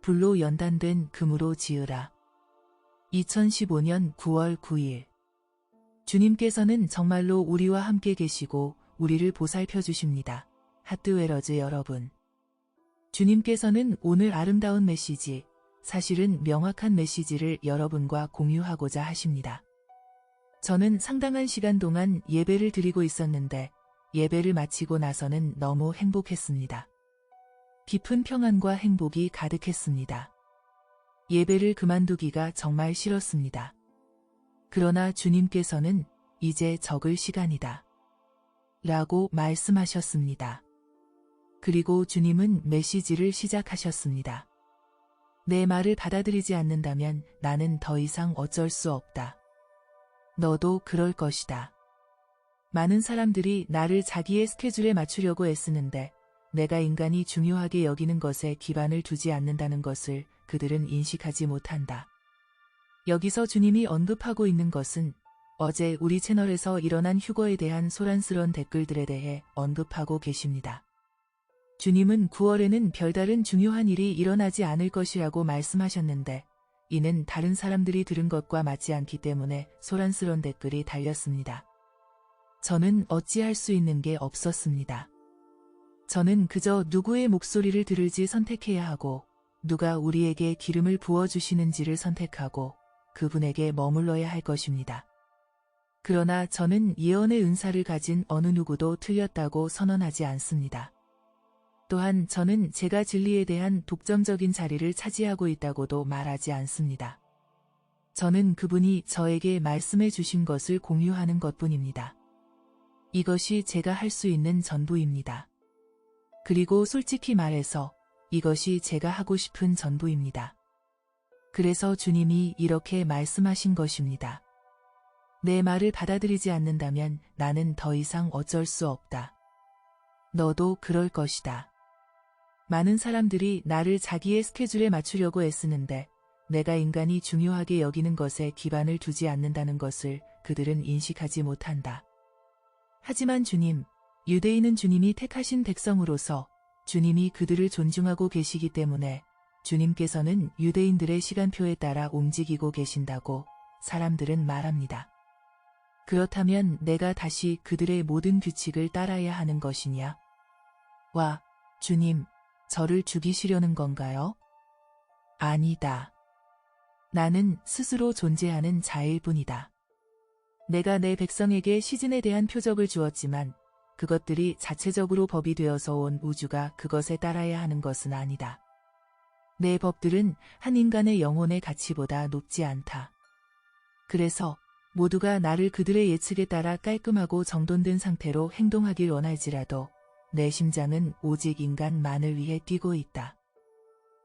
불로 연단된 금으로 지으라. 2015년 9월 9일. 주님께서는 정말로 우리와 함께 계시고 우리를 보살펴 주십니다. 하트웨러즈 여러분. 주님께서는 오늘 아름다운 메시지, 사실은 명확한 메시지를 여러분과 공유하고자 하십니다. 저는 상당한 시간 동안 예배를 드리고 있었는데 예배를 마치고 나서는 너무 행복했습니다. 깊은 평안과 행복이 가득했습니다. 예배를 그만두기가 정말 싫었습니다. 그러나 주님께서는 이제 적을 시간이다. 라고 말씀하셨습니다. 그리고 주님은 메시지를 시작하셨습니다. 내 말을 받아들이지 않는다면 나는 더 이상 어쩔 수 없다. 너도 그럴 것이다. 많은 사람들이 나를 자기의 스케줄에 맞추려고 애쓰는데 내가 인간이 중요하게 여기는 것에 기반을 두지 않는다는 것을 그들은 인식하지 못한다. 여기서 주님이 언급하고 있는 것은 어제 우리 채널에서 일어난 휴거에 대한 소란스러운 댓글들에 대해 언급하고 계십니다. 주님은 9월에는 별다른 중요한 일이 일어나지 않을 것이라고 말씀하셨는데 이는 다른 사람들이 들은 것과 맞지 않기 때문에 소란스러운 댓글이 달렸습니다. 저는 어찌할 수 있는 게 없었습니다. 저는 그저 누구의 목소리를 들을지 선택해야 하고 누가 우리에게 기름을 부어주시는지를 선택하고 그분에게 머물러야 할 것입니다. 그러나 저는 예언의 은사를 가진 어느 누구도 틀렸다고 선언하지 않습니다. 또한 저는 제가 진리에 대한 독점적인 자리를 차지하고 있다고도 말하지 않습니다. 저는 그분이 저에게 말씀해 주신 것을 공유하는 것뿐입니다. 이것이 제가 할 수 있는 전부입니다. 그리고 솔직히 말해서 이것이 제가 하고 싶은 전부입니다. 그래서 주님이 이렇게 말씀하신 것입니다. 내 말을 받아들이지 않는다면 나는 더 이상 어쩔 수 없다. 너도 그럴 것이다. 많은 사람들이 나를 자기의 스케줄에 맞추려고 애쓰는데 내가 인간이 중요하게 여기는 것에 기반을 두지 않는다는 것을 그들은 인식하지 못한다. 하지만 주님, 유대인은 주님이 택하신 백성으로서 주님이 그들을 존중하고 계시기 때문에 주님께서는 유대인들의 시간표에 따라 움직이고 계신다고 사람들은 말합니다. 그렇다면 내가 다시 그들의 모든 규칙을 따라야 하는 것이냐? 와, 주님, 저를 죽이시려는 건가요? 아니다. 나는 스스로 존재하는 자일 뿐이다. 내가 내 백성에게 시즌에 대한 표적을 주었지만 그것들이 자체적으로 법이 되어서 온 우주가 그것에 따라야 하는 것은 아니다. 내 법들은 한 인간의 영혼의 가치보다 높지 않다. 그래서 모두가 나를 그들의 예측에 따라 깔끔하고 정돈된 상태로 행동하길 원할지라도 내 심장은 오직 인간만을 위해 뛰고 있다.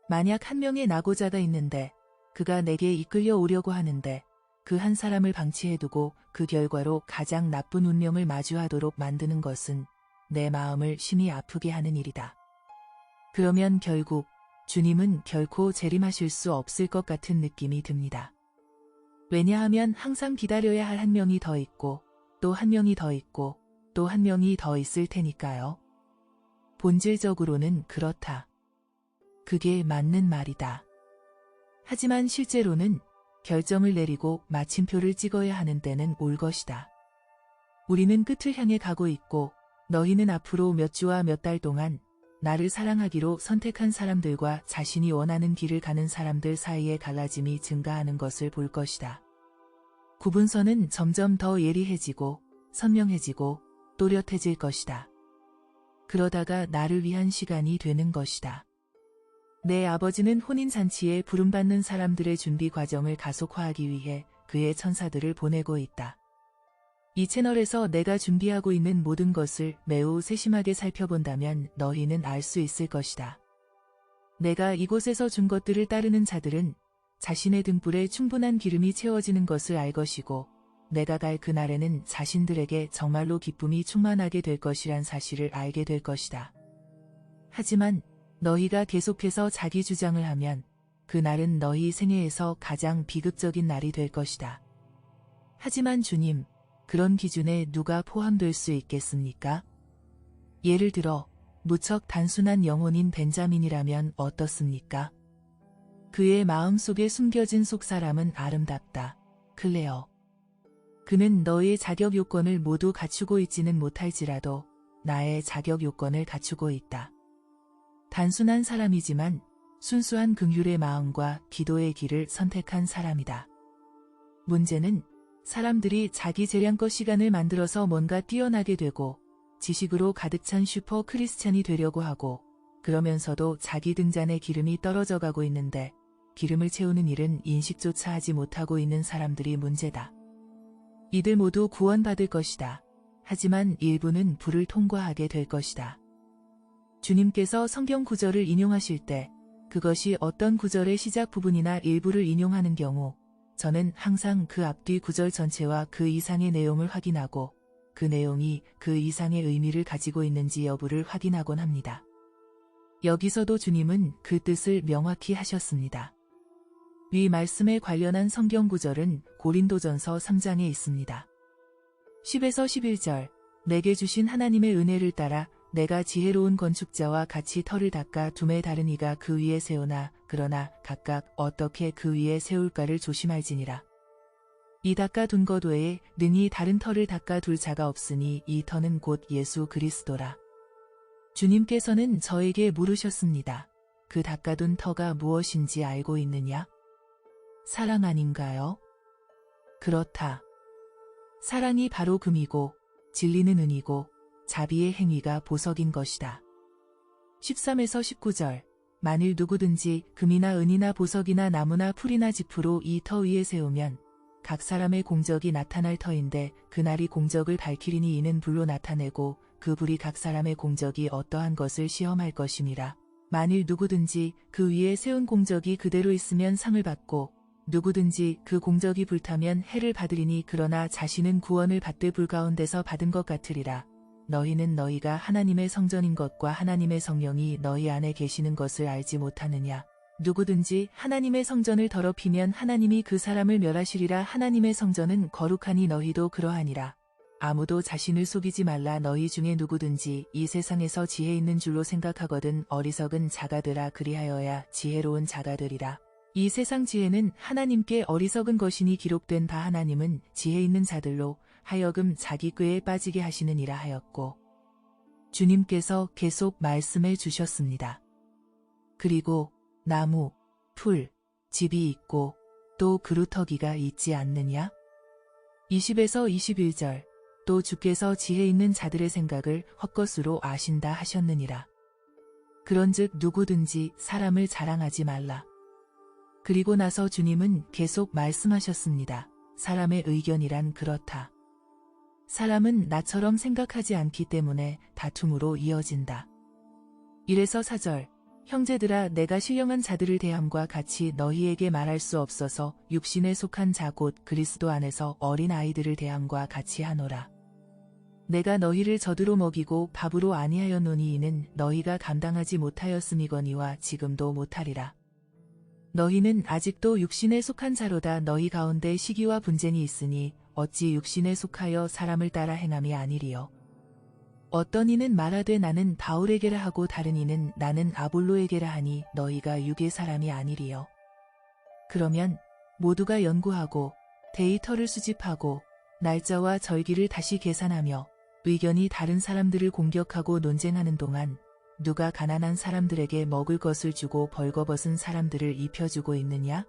만약 한 명의 낙오자가 있는데 그가 내게 이끌려 오려고 하는데 그 한 사람을 방치해두고 그 결과로 가장 나쁜 운명을 마주하도록 만드는 것은 내 마음을 심히 아프게 하는 일이다. 그러면 결국 주님은 결코 재림하실 수 없을 것 같은 느낌이 듭니다. 왜냐하면 항상 기다려야 할 한 명이 더 있고 또 한 명이 더 있고 또 한 명이 더 있을 테니까요. 본질적으로는 그렇다. 그게 맞는 말이다. 하지만 실제로는 결정을 내리고 마침표를 찍어야 하는 때는 올 것이다. 우리는 끝을 향해 가고 있고 너희는 앞으로 몇 주와 몇 달 동안 나를 사랑하기로 선택한 사람들과 자신이 원하는 길을 가는 사람들 사이의 갈라짐이 증가하는 것을 볼 것이다. 구분선은 점점 더 예리해지고 선명해지고 또렷해질 것이다. 그러다가 나를 위한 시간이 되는 것이다. 내 아버지는 혼인잔치에 부름받는 사람들의 준비 과정을 가속화하기 위해 그의 천사들을 보내고 있다. 이 채널에서 내가 준비하고 있는 모든 것을 매우 세심하게 살펴본다면 너희는 알 수 있을 것이다. 내가 이곳에서 준 것들을 따르는 자들은 자신의 등불에 충분한 기름이 채워지는 것을 알 것이고 내가 갈 그날에는 자신들에게 정말로 기쁨이 충만하게 될 것이란 사실을 알게 될 것이다. 하지만 너희가 계속해서 자기 주장을 하면 그날은 너희 생애에서 가장 비극적인 날이 될 것이다. 하지만 주님, 그런 기준에 누가 포함될 수 있겠습니까? 예를 들어 무척 단순한 영혼인 벤자민이라면 어떻습니까? 그의 마음속에 숨겨진 속사람은 아름답다. 클레어. 그는 너의 자격 요건을 모두 갖추고 있지는 못할지라도 나의 자격 요건을 갖추고 있다. 단순한 사람이지만 순수한 긍휼의 마음과 기도의 길을 선택한 사람이다. 문제는 사람들이 자기 재량껏 시간을 만들어서 뭔가 뛰어나게 되고 지식으로 가득 찬 슈퍼 크리스찬이 되려고 하고 그러면서도 자기 등잔에 기름이 떨어져 가고 있는데 기름을 채우는 일은 인식조차 하지 못하고 있는 사람들이 문제다. 이들 모두 구원받을 것이다. 하지만 일부는 불을 통과하게 될 것이다. 주님께서 성경 구절을 인용하실 때 그것이 어떤 구절의 시작 부분이나 일부를 인용하는 경우 저는 항상 그 앞뒤 구절 전체와 그 이상의 내용을 확인하고 그 내용이 그 이상의 의미를 가지고 있는지 여부를 확인하곤 합니다. 여기서도 주님은 그 뜻을 명확히 하셨습니다. 위 말씀에 관련한 성경 구절은 고린도전서 3장에 있습니다. 10에서 11절 내게 주신 하나님의 은혜를 따라 내가 지혜로운 건축자와 같이 터를 닦아 둠에 다른 이가 그 위에 세우나 그러나 각각 어떻게 그 위에 세울까를 조심할지니라. 이 닦아 둔 것 외에 능히 다른 터를 닦아 둘 자가 없으니 이 터는 곧 예수 그리스도라. 주님께서는 저에게 물으셨습니다. 그 닦아둔 터가 무엇인지 알고 있느냐? 사랑 아닌가요? 그렇다. 사랑이 바로 금이고 진리는 은이고 자비의 행위가 보석인 것이다. 13에서 19절 만일 누구든지 금이나 은이나 보석이나 나무나 풀이나 지프로 이 터 위에 세우면 각 사람의 공적이 나타날 터인데 그날이 공적을 밝히리니 이는 불로 나타내고 그 불이 각 사람의 공적이 어떠한 것을 시험할 것임이라. 만일 누구든지 그 위에 세운 공적이 그대로 있으면 상을 받고 누구든지 그 공적이 불타면 해를 받으리니 그러나 자신은 구원을 받되 불 가운데서 받은 것 같으리라. 너희는 너희가 하나님의 성전인 것과 하나님의 성령이 너희 안에 계시는 것을 알지 못하느냐. 누구든지 하나님의 성전을 더럽히면 하나님이 그 사람을 멸하시리라. 하나님의 성전은 거룩하니 너희도 그러하니라. 아무도 자신을 속이지 말라. 너희 중에 누구든지 이 세상에서 지혜 있는 줄로 생각하거든 어리석은 자가 되라. 그리하여야 지혜로운 자가 되리라. 이 세상 지혜는 하나님께 어리석은 것이니 기록된 바 하나님은 지혜 있는 자들로 하여금 자기 꾀에 빠지게 하시느니라 하였고 주님께서 계속 말씀해 주셨습니다. 그리고 나무, 풀, 집이 있고 또 그루터기가 있지 않느냐? 20에서 21절 또 주께서 지혜 있는 자들의 생각을 헛것으로 아신다 하셨느니라. 그런즉 누구든지 사람을 자랑하지 말라. 그리고 나서 주님은 계속 말씀하셨습니다. 사람의 의견이란 그렇다. 사람은 나처럼 생각하지 않기 때문에 다툼으로 이어진다. 1에서 4절 형제들아 내가 신령한 자들을 대함과 같이 너희에게 말할 수 없어서 육신에 속한 자 곧 그리스도 안에서 어린 아이들을 대함과 같이 하노라. 내가 너희를 젖으로 먹이고 밥으로 아니하였노니 이는 너희가 감당하지 못하였음이거니와 지금도 못하리라. 너희는 아직도 육신에 속한 자로다. 너희 가운데 시기와 분쟁이 있으니 어찌 육신에 속하여 사람을 따라 행함이 아니리요. 어떤 이는 말하되 나는 바울에게라 하고 다른 이는 나는 아볼로에게라 하니 너희가 육의 사람이 아니리요. 그러면 모두가 연구하고 데이터를 수집하고 날짜와 절기를 다시 계산하며 의견이 다른 사람들을 공격하고 논쟁하는 동안 누가 가난한 사람들에게 먹을 것을 주고 벌거벗은 사람들을 입혀주고 있느냐?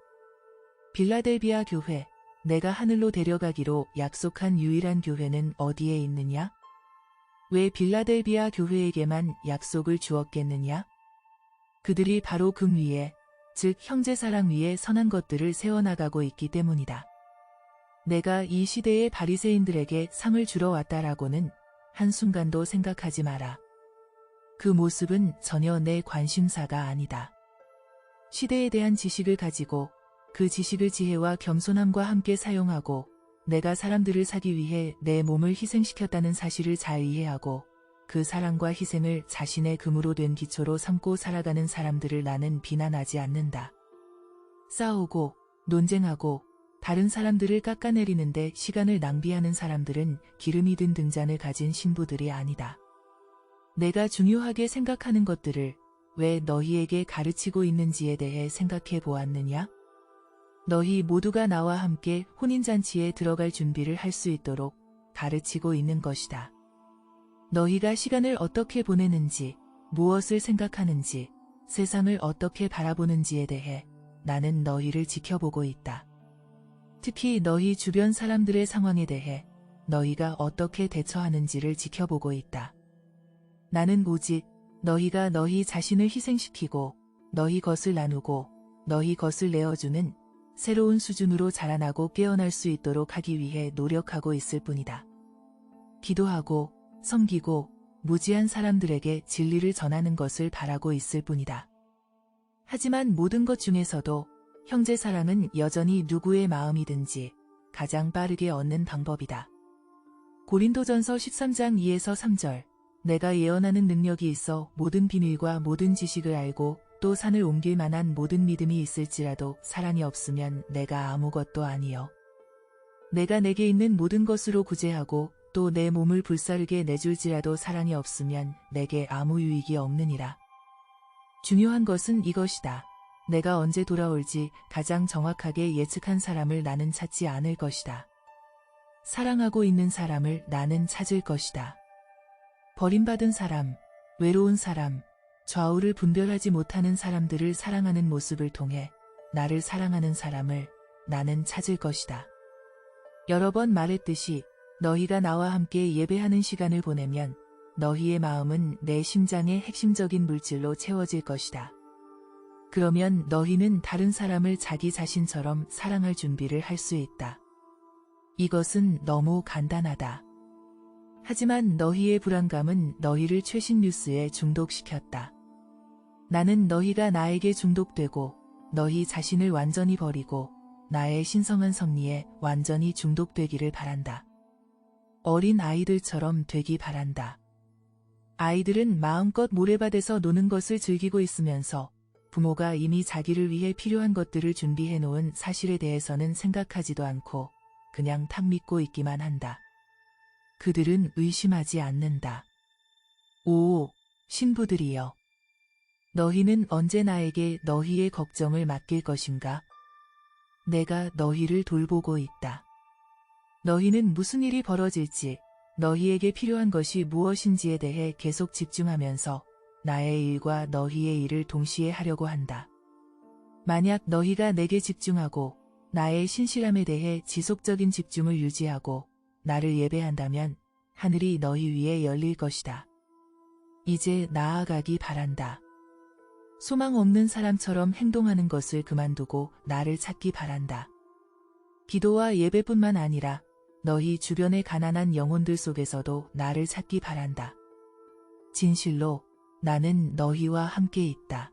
빌라델비아 교회, 내가 하늘로 데려가기로 약속한 유일한 교회는 어디에 있느냐? 왜 빌라델비아 교회에게만 약속을 주었겠느냐? 그들이 바로 금 위에, 즉 형제사랑 위에 선한 것들을 세워나가고 있기 때문이다. 내가 이 시대의 바리새인들에게 상을 주러 왔다라고는 한순간도 생각하지 마라. 그 모습은 전혀 내 관심사가 아니다. 시대에 대한 지식을 가지고 그 지식을 지혜와 겸손함과 함께 사용하고 내가 사람들을 사기 위해 내 몸을 희생시켰다는 사실을 잘 이해하고 그 사랑과 희생을 자신의 금으로 된 기초로 삼고 살아가는 사람들을 나는 비난하지 않는다. 싸우고 논쟁하고 다른 사람들을 깎아내리는데 시간을 낭비하는 사람들은 기름이 든 등잔을 가진 신부들이 아니다. 내가 중요하게 생각하는 것들을 왜 너희에게 가르치고 있는지에 대해 생각해 보았느냐? 너희 모두가 나와 함께 혼인잔치에 들어갈 준비를 할 수 있도록 가르치고 있는 것이다. 너희가 시간을 어떻게 보내는지, 무엇을 생각하는지, 세상을 어떻게 바라보는지에 대해 나는 너희를 지켜보고 있다. 특히 너희 주변 사람들의 상황에 대해 너희가 어떻게 대처하는지를 지켜보고 있다. 나는 오직 너희가 너희 자신을 희생시키고 너희 것을 나누고 너희 것을 내어주는 새로운 수준으로 자라나고 깨어날 수 있도록 하기 위해 노력하고 있을 뿐이다. 기도하고 섬기고 무지한 사람들에게 진리를 전하는 것을 바라고 있을 뿐이다. 하지만 모든 것 중에서도 형제 사랑은 여전히 누구의 마음이든지 가장 빠르게 얻는 방법이다. 고린도전서 13장 2에서 3절. 내가 예언하는 능력이 있어 모든 비밀과 모든 지식을 알고 또 산을 옮길 만한 모든 믿음이 있을지라도 사랑이 없으면 내가 아무것도 아니요. 내가 내게 있는 모든 것으로 구제하고 또 내 몸을 불사르게 내줄지라도 사랑이 없으면 내게 아무 유익이 없느니라. 중요한 것은 이것이다. 내가 언제 돌아올지 가장 정확하게 예측한 사람을 나는 찾지 않을 것이다. 사랑하고 있는 사람을 나는 찾을 것이다. 버림받은 사람, 외로운 사람, 좌우를 분별하지 못하는 사람들을 사랑하는 모습을 통해 나를 사랑하는 사람을 나는 찾을 것이다. 여러 번 말했듯이 너희가 나와 함께 예배하는 시간을 보내면 너희의 마음은 내 심장의 핵심적인 물질로 채워질 것이다. 그러면 너희는 다른 사람을 자기 자신처럼 사랑할 준비를 할 수 있다. 이것은 너무 간단하다. 하지만 너희의 불안감은 너희를 최신 뉴스에 중독시켰다. 나는 너희가 나에게 중독되고 너희 자신을 완전히 버리고 나의 신성한 섭리에 완전히 중독되기를 바란다. 어린 아이들처럼 되기 바란다. 아이들은 마음껏 모래밭에서 노는 것을 즐기고 있으면서 부모가 이미 자기를 위해 필요한 것들을 준비해 놓은 사실에 대해서는 생각하지도 않고 그냥 탁 믿고 있기만 한다. 그들은 의심하지 않는다. 오, 신부들이여. 너희는 언제 나에게 너희의 걱정을 맡길 것인가? 내가 너희를 돌보고 있다. 너희는 무슨 일이 벌어질지, 너희에게 필요한 것이 무엇인지에 대해 계속 집중하면서 나의 일과 너희의 일을 동시에 하려고 한다. 만약 너희가 내게 집중하고 나의 신실함에 대해 지속적인 집중을 유지하고 나를 예배한다면 하늘이 너희 위에 열릴 것이다. 이제 나아가기 바란다. 소망 없는 사람처럼 행동하는 것을 그만두고 나를 찾기 바란다. 기도와 예배뿐만 아니라 너희 주변의 가난한 영혼들 속에서도 나를 찾기 바란다. 진실로 나는 너희와 함께 있다.